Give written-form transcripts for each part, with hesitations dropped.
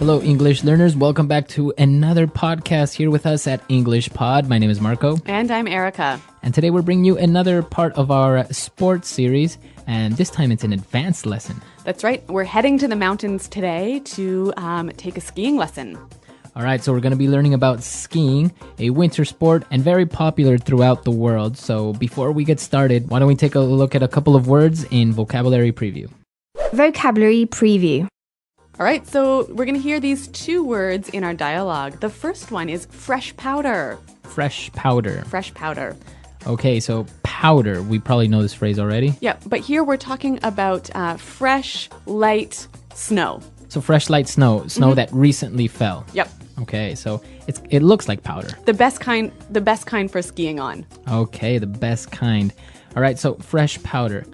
Hello, English learners. Welcome back to another podcast here with us at English Pod. My name is Marco. And I'm Erica. And today we're bringing you another part of our sports series. And this time it's an advanced lesson. That's right. We're heading to the mountains today to take a skiing lesson. All right, so we're going to be learning about skiing, a winter sport and very popular throughout the world. So before we get started, why don't we take a look at a couple of words in vocabulary preview. Vocabulary preview. All right, so we're going to hear these two words in our dialogue. The first one is fresh powder. Fresh powder. Fresh powder. Okay, so powder. We probably know this phrase already. Yeah, but here we're talking about fresh, light snow. So fresh, light snow that recently fell. Yep. Okay, so it looks like powder. The best kind for skiing on. Okay, the best kind. All right, so fresh powder.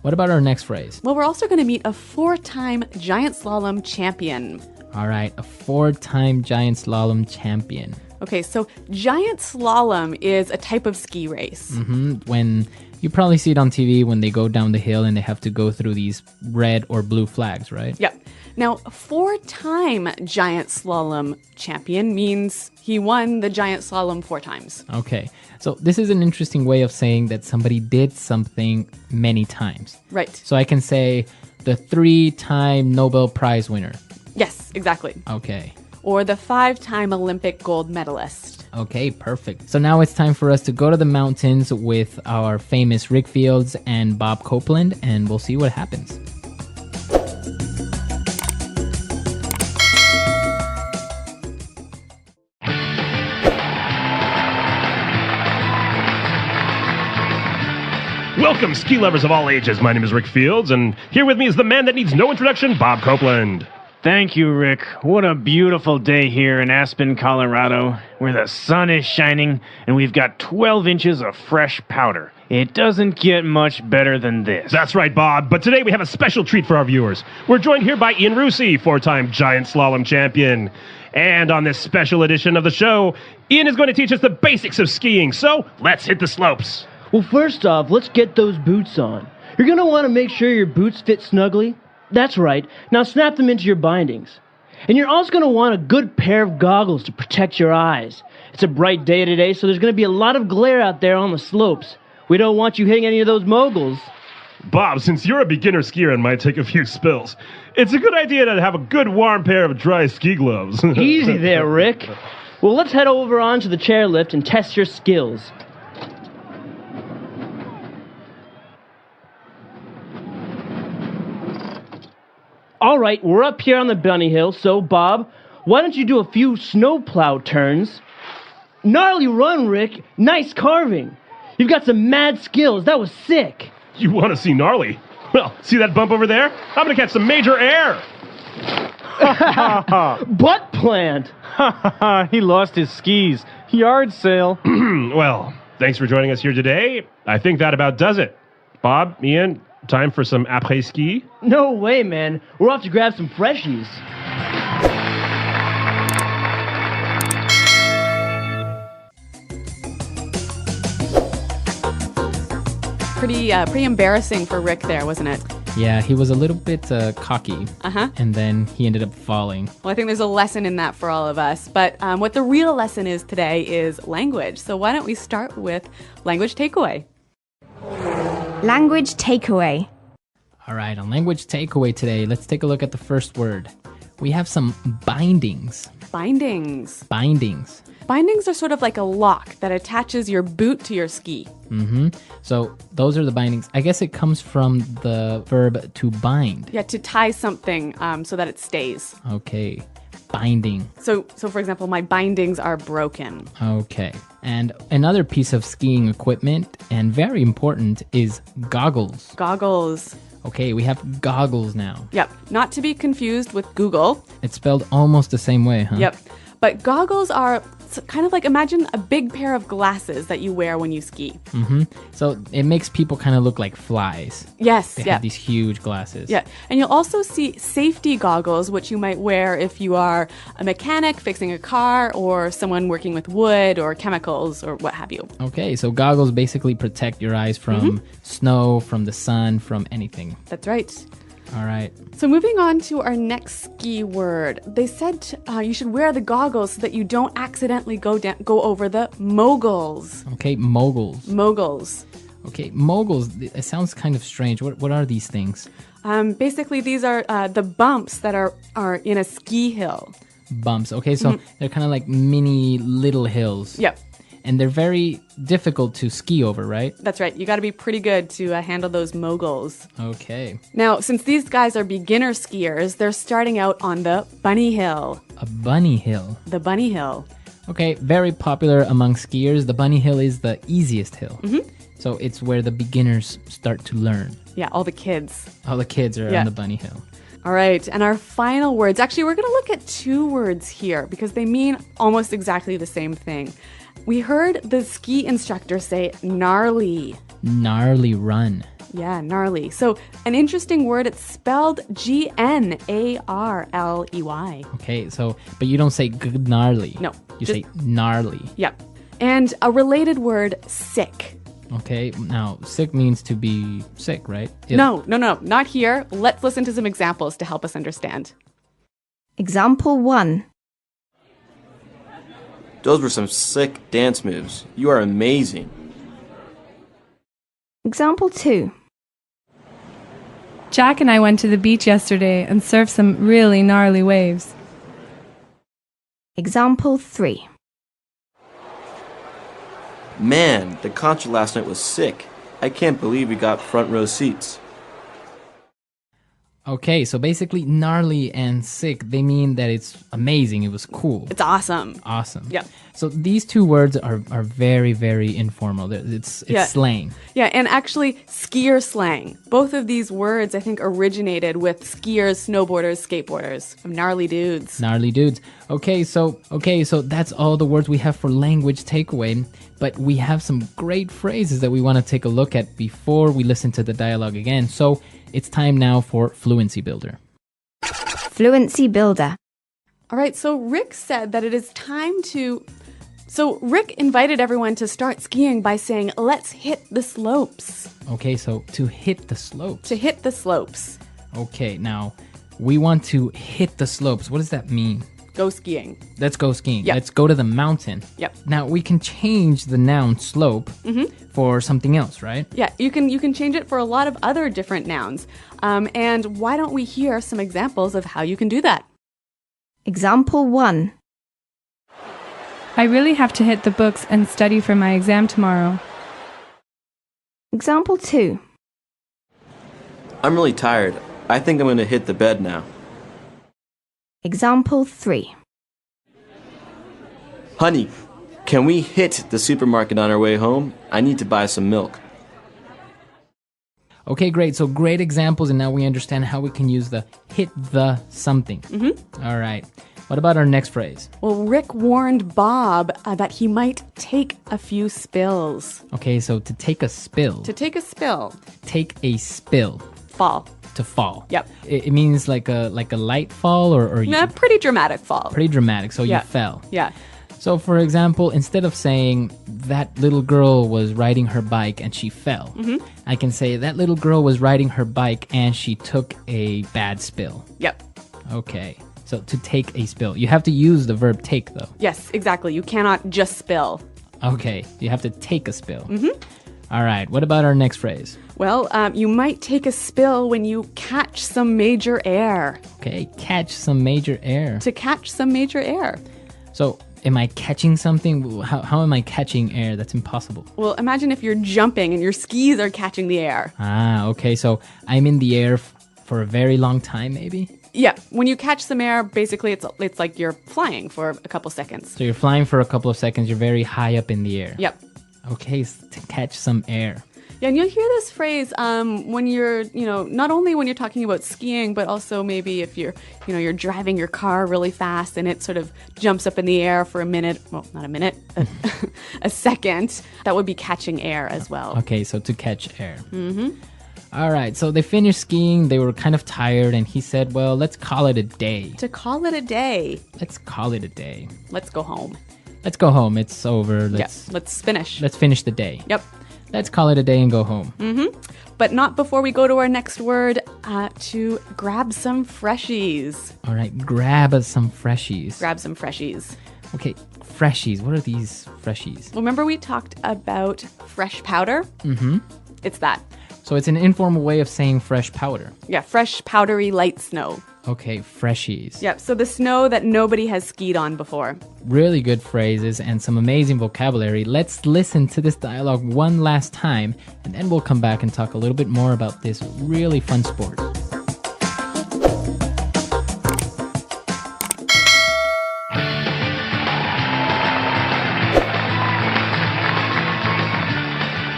What about our next phrase? Well, we're also going to meet a 4-time giant slalom champion. All right, a 4-time giant slalom champion. Okay, so giant slalom is a type of ski race. When you probably see it on TV when they go down the hill and they have to go through these red or blue flags, right? Yep. Now, 4-time giant slalom champion means he won the giant slalom 4 times. Okay, so this is an interesting way of saying that somebody did something many times. Right. So I can say the 3-time Nobel Prize winner. Yes, exactly. Okay. Or the 5-time Olympic gold medalist. Okay, perfect. So now it's time for us to go to the mountains with our famous Rick Fields and Bob Copeland, and we'll see what happens. Welcome, ski lovers of all ages. My name is Rick Fields, and here with me is the man that needs no introduction, Bob Copeland. Thank you, Rick. What a beautiful day here in Aspen, Colorado, where the sun is shining and we've got 12 inches of fresh powder. It doesn't get much better than this. That's right, Bob, but today we have a special treat for our viewers. We're joined here by Ian Rusi, 4-time giant slalom champion. And on this special edition of the show, Ian is going to teach us the basics of skiing, so let's hit the slopes. Well, first off, let's get those boots on. You're going to want to make sure your boots fit snugly. That's right. Now snap them into your bindings. And you're also going to want a good pair of goggles to protect your eyes. It's a bright day today, so there's going to be a lot of glare out there on the slopes. We don't want you hitting any of those moguls. Bob, since you're a beginner skier and might take a few spills, it's a good idea to have a good warm pair of dry ski gloves. Easy there, Rick. Well, let's head over onto the chairlift and test your skills. All right, we're up here on the bunny hill, so Bob, why don't you do a few snowplow turns? Gnarly run, Rick. Nice carving. You've got some mad skills. That was sick. You want to see gnarly? Well, see that bump over there? I'm going to catch some major air. Butt plant. He lost his skis. Yard sale. Well, thanks for joining us here today. I think that about does it. Bob, Ian, time for some après-ski? No way, man. We're off to grab some freshies. Pretty embarrassing for Rick there, wasn't it? Yeah, he was a little bit cocky. Uh-huh. And then he ended up falling. Well, I think there's a lesson in that for all of us. But what the real lesson is today is language. So why don't we start with language takeaway? Language takeaway. All right, on language takeaway today, let's take a look at the first word. We have some bindings. Bindings. Bindings. Bindings are sort of like a lock that attaches your boot to your ski. So those are the bindings. I guess it comes from the verb to bind. Yeah, to tie something so that it stays. Okay, binding. So for example, my bindings are broken. Okay, and another piece of skiing equipment, and very important, is goggles. Goggles. Okay, we have goggles now. Yep, not to be confused with Google. It's spelled almost the same way, huh? Yep, but goggles are kind of like, imagine a big pair of glasses that you wear when you ski. So it makes people kind of look like flies. Yes, They yeah. have these huge glasses. Yeah, and you'll also see safety goggles, which you might wear if you are a mechanic fixing a car or someone working with wood or chemicals or what have you. Okay, so goggles basically protect your eyes from snow, from the sun, from anything. That's right. All right. So moving on to our next ski word. They said you should wear the goggles so that you don't accidentally go over the moguls. Okay, moguls. Moguls. Okay, moguls. It sounds kind of strange. What are these things? Basically, these are the bumps that are in a ski hill. Bumps. Okay, so they're kind of like mini little hills. Yep. And they're very difficult to ski over, right? That's right. You got to be pretty good to handle those moguls. Okay. Now, since these guys are beginner skiers, they're starting out on the bunny hill. A bunny hill. The bunny hill. Okay, very popular among skiers. The bunny hill is the easiest hill. So it's where the beginners start to learn. Yeah, all the kids. All the kids are on the bunny hill. All right, and our final words. Actually, we're going to look at two words here because they mean almost exactly the same thing. We heard the ski instructor say gnarly. Gnarly run. Yeah, gnarly. So an interesting word, it's spelled Gnarley. Okay, so, but you don't say gnarly. No, You just- say gnarly. Yep. And a related word, sick. Okay, now, sick means to be sick, right? No, not here. Let's listen to some examples to help us understand. Example 1. Those were some sick dance moves. You are amazing. Example 2. Jack and I went to the beach yesterday and surfed some really gnarly waves. Example 3. Man, the concert last night was sick. I can't believe we got front row seats. Okay, so basically gnarly and sick, they mean that it's amazing, it was cool. It's awesome. Awesome. Yeah. So these two words are very, very informal. It's Yeah. slang. Yeah, and actually skier slang. Both of these words, I think, originated with skiers, snowboarders, skateboarders, some gnarly dudes. Gnarly dudes. Okay, so that's all the words we have for language takeaway, but we have some great phrases that we want to take a look at before we listen to the dialogue again. So it's time now for Fluency Builder. Fluency Builder. All right, so Rick said that it is time to... So Rick invited everyone to start skiing by saying, let's hit the slopes. Okay, so to hit the slopes. To hit the slopes. Okay, now we want to hit the slopes. What does that mean? Go skiing. Let's go skiing. Yep. Let's go to the mountain. Yep. Now we can change the noun slope for something else, right? Yeah, you can change it for a lot of other different nouns. And why don't we hear some examples of how you can do that? Example 1. I really have to hit the books and study for my exam tomorrow. Example 2. I'm really tired. I think I'm going to hit the bed now. Example 3. Honey, can we hit the supermarket on our way home? I need to buy some milk. Okay, great. So great examples, and now we understand how we can use the hit the something. All right. What about our next phrase? Well, Rick warned Bob that he might take a few spills. Okay, so to take a spill. To take a spill. Take a spill. Fall. To fall. Yep. It means like a light fall or you, A pretty dramatic fall. pretty dramatic. So Yeah. you fell. Yeah. So for example, instead of saying that little girl was riding her bike and she fell, I can say that little girl was riding her bike and she took a bad spill. Yep. Okay. So to take a spill. You have to use the verb take though. Yes, exactly. You cannot just spill. Okay. You have to take a spill. All right. What about our next phrase? Well, you might take a spill when you catch some major air. Okay. Catch some major air. To catch some major air. So am I catching something? How am I catching air? That's impossible. Well, imagine if you're jumping and your skis are catching the air. Ah, okay. So I'm in the air for a very long time, maybe? Yeah, when you catch some air, basically it's like you're flying for a couple seconds. So you're flying for a couple of seconds. You're very high up in the air. Yep. Okay, to catch some air. Yeah, and you'll hear this phrase when you're, not only when you're talking about skiing, but also maybe if you're driving your car really fast and it sort of jumps up in the air for a minute. Well, not a minute, a second. That would be catching air as well. Okay, so to catch air. All right, so they finished skiing. They were kind of tired, and he said, well, let's call it a day. To call it a day. Let's call it a day. Let's go home. Let's go home. It's over. Let's Let's finish. Let's finish the day. Yep. let's call it a day and go home. But not before we go to our next word, to grab some freshies. All right, grab us some freshies. Grab some freshies. Okay, freshies. What are these freshies? Well, remember we talked about fresh powder? Mm-hmm. It's that. So it's an informal way of saying fresh powder. Yeah, fresh, powdery, light snow. Okay, freshies. Yep, so the snow that nobody has skied on before. Really good phrases and some amazing vocabulary. Let's listen to this dialogue one last time, and then we'll come back and talk a little bit more about this really fun sport.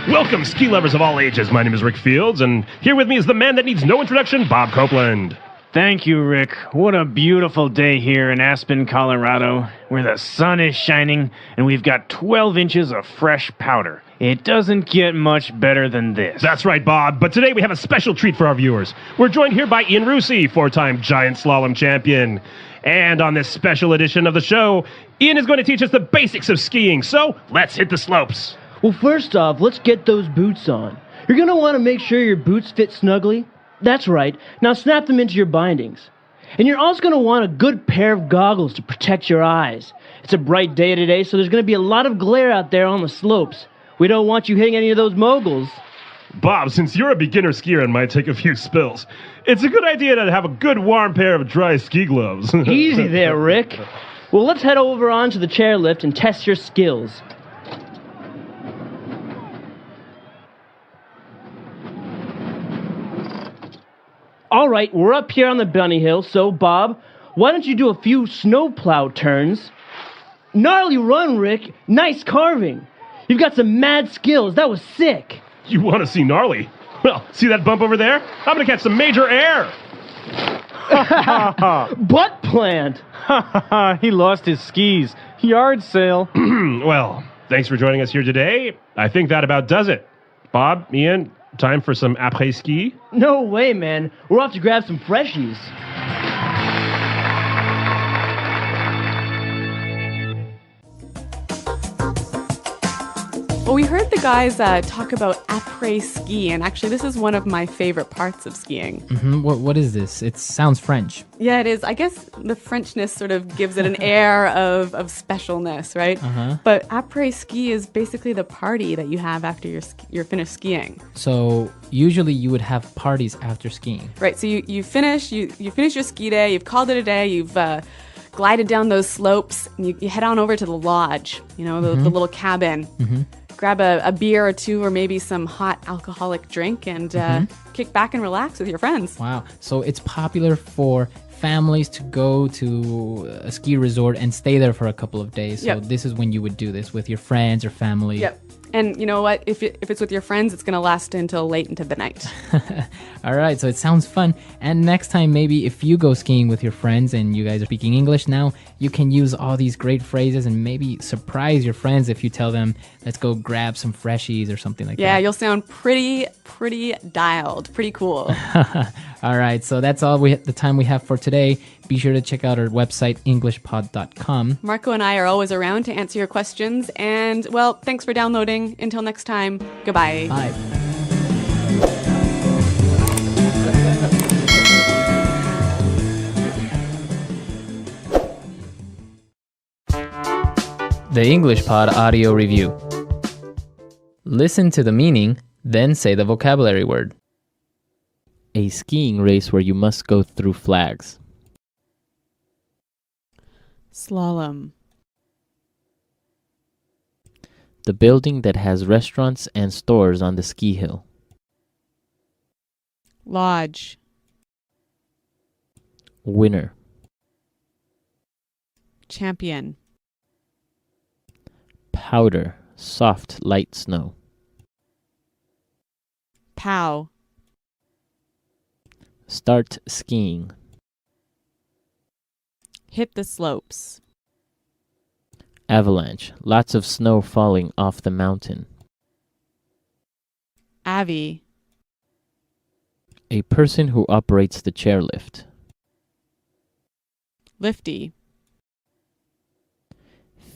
Welcome, ski lovers of all ages. My name is Rick Fields, and here with me is the man that needs no introduction, Bob Copeland. Thank you, Rick. What a beautiful day here in Aspen, Colorado, where the sun is shining and we've got 12 inches of fresh powder. It doesn't get much better than this. That's right, Bob, but today we have a special treat for our viewers. We're joined here by Ian Rusi, four-time giant slalom champion. And on this special edition of the show, Ian is going to teach us the basics of skiing, so let's hit the slopes. Well, first off, let's get those boots on. You're going to want to make sure your boots fit snugly. That's right. Now snap them into your bindings. And you're also going to want a good pair of goggles to protect your eyes. It's a bright day today, so there's going to be a lot of glare out there on the slopes. We don't want you hitting any of those moguls. Bob, since you're a beginner skier and might take a few spills, it's a good idea to have a good warm pair of dry ski gloves. Easy there, Rick. Well, let's head over onto the chairlift and test your skills. All right, we're up here on the bunny hill, so Bob, why don't you do a few snowplow turns? Gnarly run, Rick. Nice carving. You've got some mad skills. That was sick. You want to see gnarly? Well, see that bump over there? I'm going to catch some major air. Butt plant. He lost his skis. Yard sale. Well, thanks for joining us here today. I think that about does it. Bob, Ian, time for some après-ski? No way, man. We're off to grab some freshies. Well, we heard the guys talk about après-ski, and actually this is one of my favorite parts of skiing. What is this? It sounds French. Yeah, it is. I guess the Frenchness sort of gives it an air of specialness, right? But après-ski is basically the party that you have after you're finished skiing. So usually you would have parties after skiing. Right, so you finish your ski day, you've called it a day, you've glided down those slopes, and you head on over to the lodge, the little cabin. Grab a beer or two or maybe some hot alcoholic drink and kick back and relax with your friends. Wow. So it's popular for families to go to a ski resort and stay there for a couple of days. So this is when you would do this with your friends or family. Yep. And you know what? If it's with your friends, it's going to last until late into the night. All right, so it sounds fun. And next time, maybe if you go skiing with your friends and you guys are speaking English now, you can use all these great phrases and maybe surprise your friends if you tell them, let's go grab some freshies or something like that. Yeah, you'll sound pretty dialed, pretty cool. All right, so that's all the time we have for today. Be sure to check out our website, englishpod.com. Marco and I are always around to answer your questions. And, well, thanks for downloading. Until next time, goodbye. Bye. The English Pod Audio Review. Listen to the meaning, then say the vocabulary word. A skiing race where you must go through flags. Slalom. The building that has restaurants and stores on the ski hill. Lodge. Winner. Champion. Powder, soft, light snow. Pow. Start skiing. Hit the slopes. Avalanche, lots of snow falling off the mountain. Avi. A person who operates the chairlift. Lifty.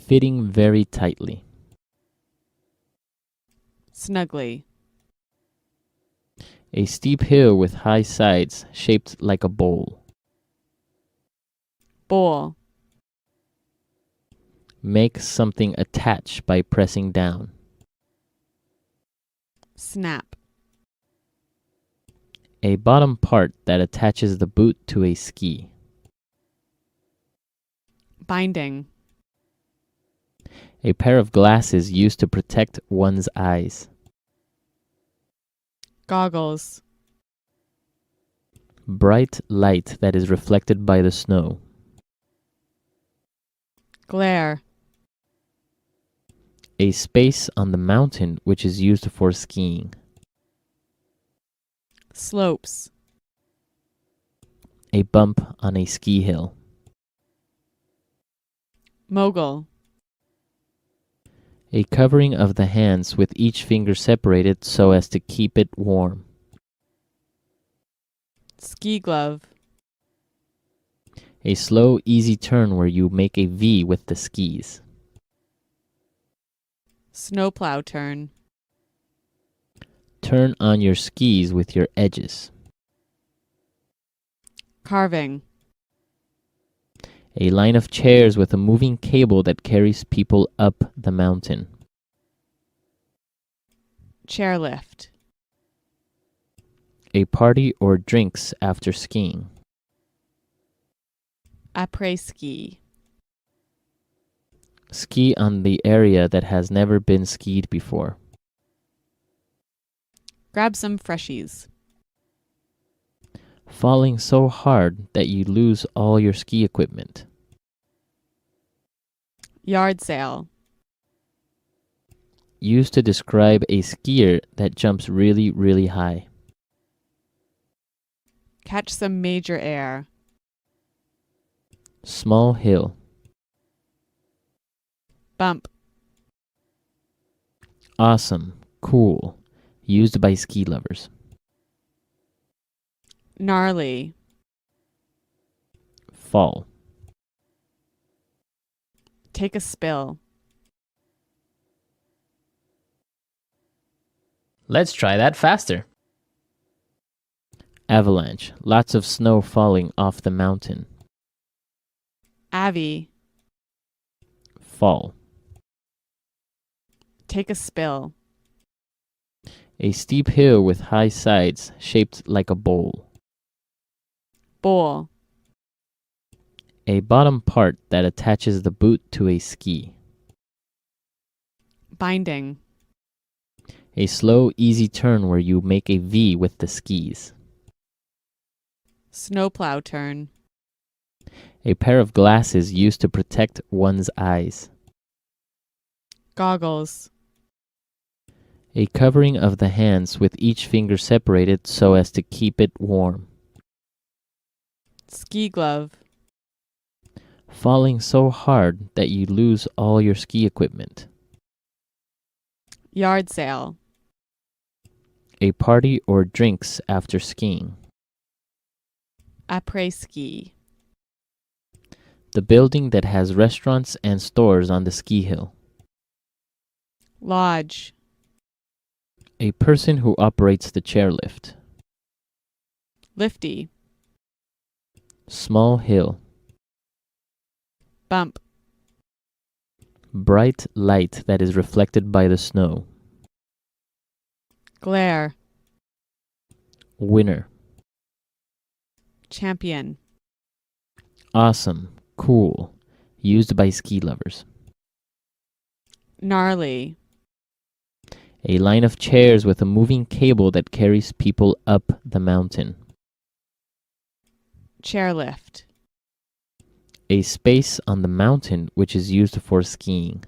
Fitting very tightly. Snugly. A steep hill with high sides shaped like a bowl. Bowl. Make something attach by pressing down. Snap. A bottom part that attaches the boot to a ski. Binding. A pair of glasses used to protect one's eyes. Goggles. Bright light that is reflected by the snow. Glare. A space on the mountain which is used for skiing. Slopes. A bump on a ski hill. Mogul. A covering of the hands with each finger separated so as to keep it warm. Ski glove. A slow, easy turn where you make a V with the skis. Snowplow turn. Turn on your skis with your edges. Carving. A line of chairs with a moving cable that carries people up the mountain. Chairlift. A party or drinks after skiing. Après-ski. Ski on the area that has never been skied before. Grab some freshies. Falling so hard that you lose all your ski equipment. Yard sale. Used to describe a skier that jumps really, really high. Catch some major air. Small hill. Bump. Awesome. Cool. Used by ski lovers. Gnarly. Fall. Take a spill. Let's try that faster. Avalanche. Lots of snow falling off the mountain. Avi. Fall. Take a spill. A steep hill with high sides shaped like a bowl. Bowl. A bottom part that attaches the boot to a ski. Binding. A slow, easy turn where you make a V with the skis. Snowplow turn. A pair of glasses used to protect one's eyes. Goggles. A covering of the hands with each finger separated so as to keep it warm. Ski glove. Falling so hard that you lose all your ski equipment. Yard sale. A party or drinks after skiing. Après-ski. The building that has restaurants and stores on the ski hill. Lodge. A person who operates the chairlift. Lifty. Small hill. Bump. Bright light that is reflected by the snow. Glare. Winner. Champion. Awesome. Cool. Used by ski lovers. Gnarly. A line of chairs with a moving cable that carries people up the mountain. Chairlift. A space on the mountain which is used for skiing.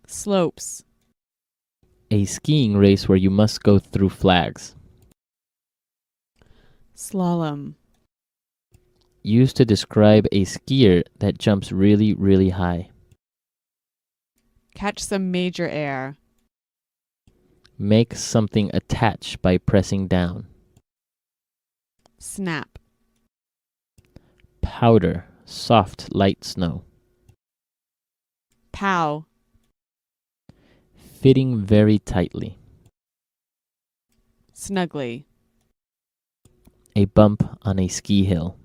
Slopes. A skiing race where you must go through flags. Slalom. Used to describe a skier that jumps really, really high. Catch some major air. Make something attach by pressing down. Snap. Powder, soft, light snow. Pow. Fitting very tightly. Snugly. A bump on a ski hill.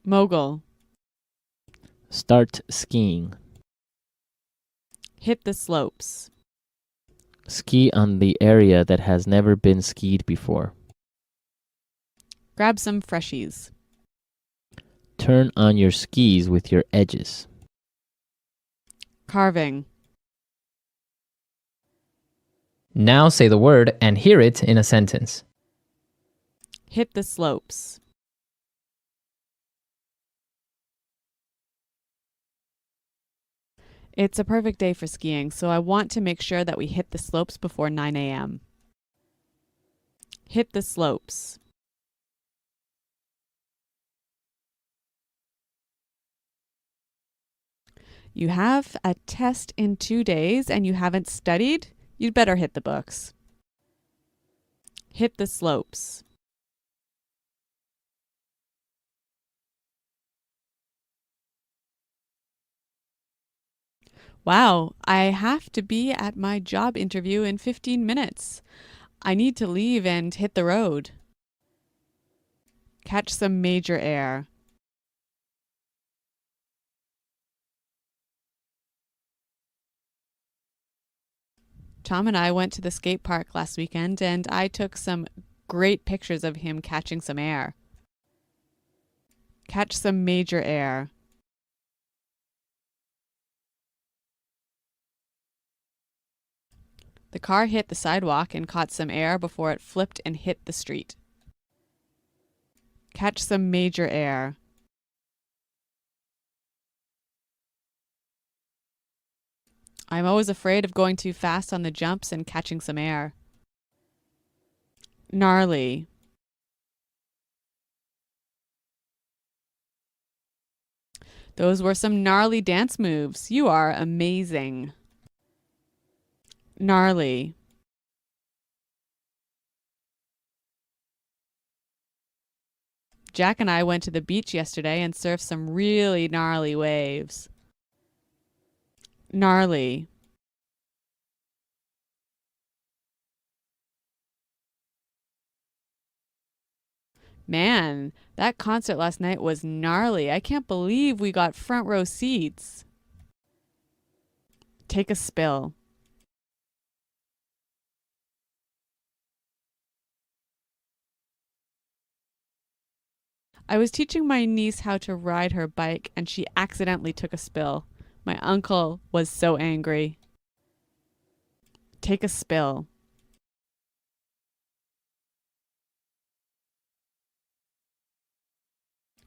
Mogul. Start skiing. Hit the slopes. Ski on the area that has never been skied before. Grab some freshies. Turn on your skis with your edges. Carving. Now say the word and hear it in a sentence. Hit the slopes. It's a perfect day for skiing, so I want to make sure that we hit the slopes before 9 a.m. Hit the slopes. You have a test in 2 days and you haven't studied? You'd better hit the books. Hit the slopes. Wow, I have to be at my job interview in 15 minutes. I need to leave and hit the road. Catch some major air. Tom and I went to the skate park last weekend and I took some great pictures of him catching some air. Catch some major air. The car hit the sidewalk and caught some air before it flipped and hit the street. Catch some major air. I'm always afraid of going too fast on the jumps and catching some air. Gnarly. Those were some gnarly dance moves. You are amazing. Gnarly. Jack and I went to the beach yesterday and surfed some really gnarly waves. Gnarly. Man, that concert last night was gnarly. I can't believe we got front row seats. Take a spill. I was teaching my niece how to ride her bike and she accidentally took a spill. My uncle was so angry. Take a spill.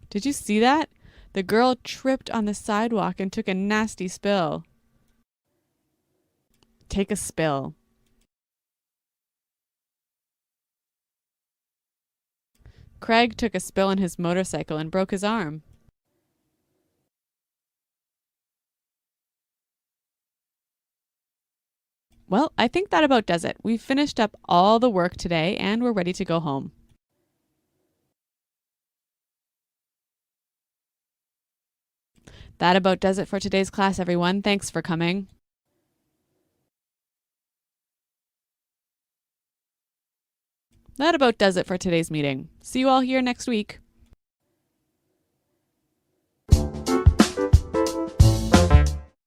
Did you see that? The girl tripped on the sidewalk and took a nasty spill. Take a spill. Craig took a spill on his motorcycle and broke his arm. Well, I think that about does it. We've finished up all the work today and we're ready to go home. That about does it for today's class, everyone. Thanks for coming. That about does it for today's meeting. See you all here next week.